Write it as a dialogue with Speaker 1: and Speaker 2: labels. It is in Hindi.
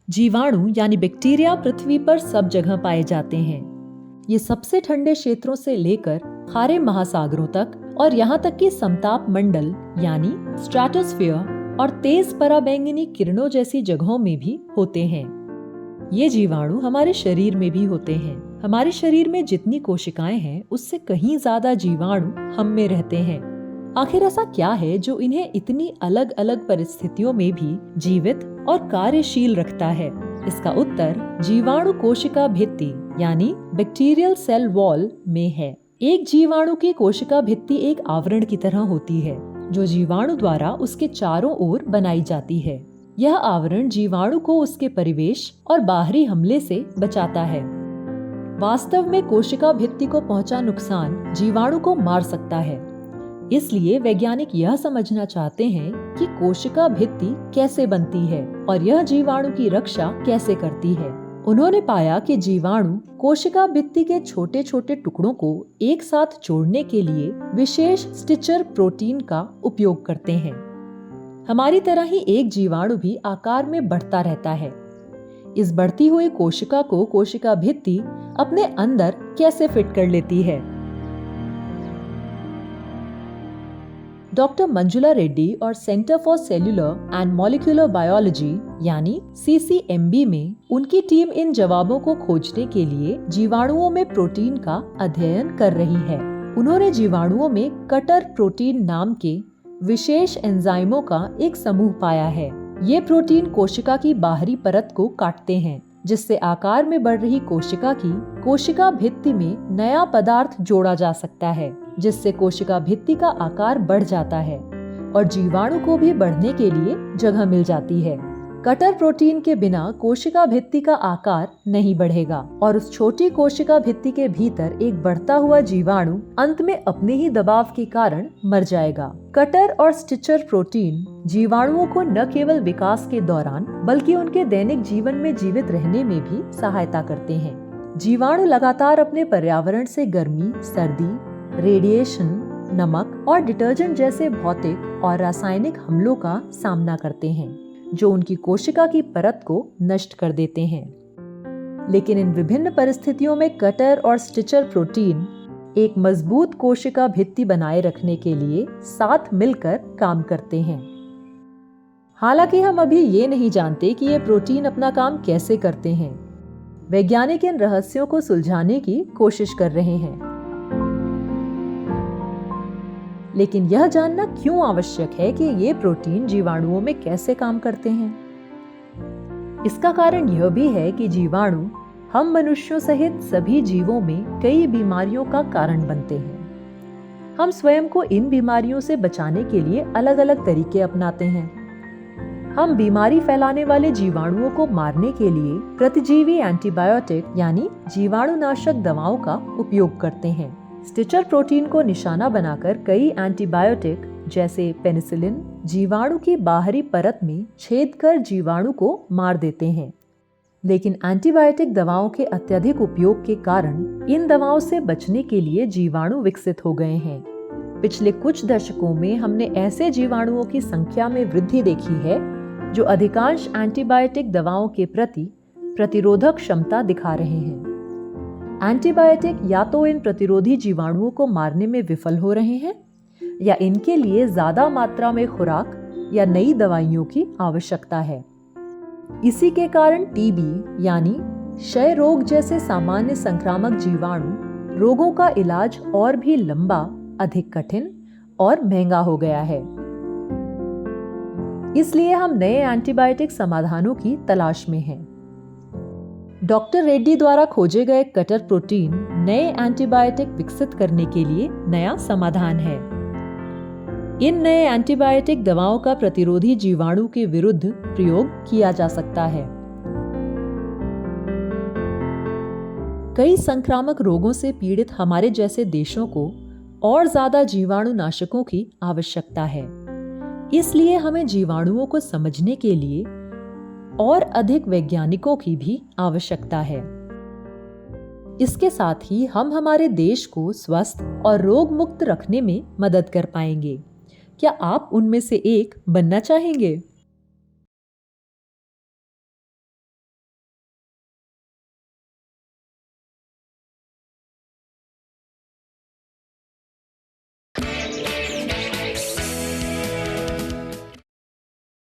Speaker 1: जीवाणु यानी बैक्टीरिया पृथ्वी पर सब जगह पाए जाते हैं। ये सबसे ठंडे क्षेत्रों से लेकर खारे महासागरों तक और यहाँ तक कि समताप मंडल यानी स्ट्रेटोस्फीयर और तेज पराबैंगनी किरणों जैसी जगहों में भी होते हैं। ये जीवाणु हमारे शरीर में भी होते हैं। हमारे शरीर में जितनी कोशिकाएं हैं उससे कहीं ज्यादा जीवाणु हम में रहते हैं। आखिर ऐसा क्या है जो इन्हें इतनी अलग अलग परिस्थितियों में भी जीवित और कार्यशील रखता है? इसका उत्तर जीवाणु कोशिका भित्ति यानी बैक्टीरियल सेल वॉल में है। एक जीवाणु की कोशिका भित्ति एक आवरण की तरह होती है जो जीवाणु द्वारा उसके चारों ओर बनाई जाती है। यह आवरण जीवाणु को उसके परिवेश और बाहरी हमले से बचाता है। वास्तव में कोशिका भित्ति को पहुंचा नुकसान जीवाणु को मार सकता है। इसलिए वैज्ञानिक यह समझना चाहते हैं कि कोशिका भित्ति कैसे बनती है और यह जीवाणु की रक्षा कैसे करती है। उन्होंने पाया कि जीवाणु कोशिका भित्ति के छोटे छोटे टुकड़ों को एक साथ जोड़ने के लिए विशेष स्टिचर प्रोटीन का उपयोग करते हैं। हमारी तरह ही एक जीवाणु भी आकार में बढ़ता रहता है। इस बढ़ती हुई कोशिका को कोशिका भित्ति अपने अंदर कैसे फिट कर लेती है? डॉक्टर मंजुला रेड्डी और centre for cellular and molecular biology यानी CCMB में उनकी टीम इन जवाबों को खोजने के लिए जीवाणुओं में प्रोटीन का अध्ययन कर रही है। उन्होंने जीवाणुओं में कटर प्रोटीन नाम के विशेष एंजाइमों का एक समूह पाया है। ये प्रोटीन कोशिका की बाहरी परत को काटते हैं, जिससे आकार में बढ़ रही कोशिका की कोशिका भित्ति में नया पदार्थ जोड़ा जा सकता है, जिससे कोशिका भित्ति का आकार बढ़ जाता है और जीवाणु को भी बढ़ने के लिए जगह मिल जाती है। कटर प्रोटीन के बिना कोशिका भित्ति का आकार नहीं बढ़ेगा और उस छोटी कोशिका भित्ति के भीतर एक बढ़ता हुआ जीवाणु अंत में अपने ही दबाव के कारण मर जाएगा। कटर और स्टिचर प्रोटीन जीवाणुओं को न केवल विकास के दौरान बल्कि उनके दैनिक जीवन में जीवित रहने में भी सहायता करते हैं। जीवाणु लगातार अपने पर्यावरण से गर्मी, सर्दी, रेडिएशन, नमक और डिटर्जेंट जैसे भौतिक और रासायनिक हमलों का सामना करते हैं जो उनकी कोशिका की परत को नष्ट कर देते हैं। लेकिन इन विभिन्न परिस्थितियों में कटर और स्टिचर प्रोटीन एक मजबूत कोशिका भित्ति बनाए रखने के लिए साथ मिलकर काम करते हैं। हालांकि हम अभी ये नहीं जानते कि ये प्रोटीन अपना काम कैसे करते हैं। वैज्ञानिक इन रहस्यों को सुलझाने की कोशिश कर रहे हैं। लेकिन यह जानना क्यों आवश्यक है कि ये प्रोटीन जीवाणुओं में कैसे काम करते हैं? इसका कारण यह भी है कि जीवाणु हम मनुष्यों सहित सभी जीवों में कई बीमारियों का कारण बनते हैं। हम स्वयं को इन बीमारियों से बचाने के लिए अलग अलग तरीके अपनाते हैं। हम बीमारी फैलाने वाले जीवाणुओं को मारने के लिए प्रतिजीवी एंटीबायोटिक यानी जीवाणुनाशक दवाओं का उपयोग करते हैं। स्टिचर प्रोटीन को निशाना बनाकर कई एंटीबायोटिक जैसे पेनिसिलिन जीवाणु की बाहरी परत में छेद कर जीवाणु को मार देते हैं। लेकिन एंटीबायोटिक दवाओं के अत्यधिक उपयोग के कारण इन दवाओं से बचने के लिए जीवाणु विकसित हो गए हैं। पिछले कुछ दशकों में हमने ऐसे जीवाणुओं की संख्या में वृद्धि देखी है जो अधिकांश एंटीबायोटिक दवाओं के प्रति प्रतिरोधक क्षमता दिखा रहे हैं। एंटीबायोटिक या तो इन प्रतिरोधी जीवाणुओं को मारने में विफल हो रहे हैं या इनके लिए ज्यादा मात्रा में खुराक या नई दवाइयों की आवश्यकता है। इसी के कारण टीबी यानी क्षय रोग जैसे सामान्य संक्रामक जीवाणु रोगों का इलाज और भी लंबा, अधिक कठिन और महंगा हो गया है। इसलिए हम नए एंटीबायोटिक समाधानों की तलाश में हैं। डॉक्टर रेड्डी द्वारा खोजे गए कटर प्रोटीन नए एंटीबायोटिक विकसित करने के लिए नया समाधान है। इन नए एंटीबायोटिक दवाओं का प्रतिरोधी जीवाणु के विरुद्ध प्रयोग किया जा सकता है। कई संक्रामक रोगों से पीड़ित हमारे जैसे देशों को और ज्यादा जीवाणु नाशकों की आवश्यकता है। इसलिए हमें जीवाणुओं को समझने के लिए और अधिक वैज्ञानिकों की भी आवश्यकता है। इसके साथ ही हम हमारे देश को स्वस्थ और रोग मुक्त रखने में मदद कर पाएंगे। क्या आप उनमें से एक बनना चाहेंगे?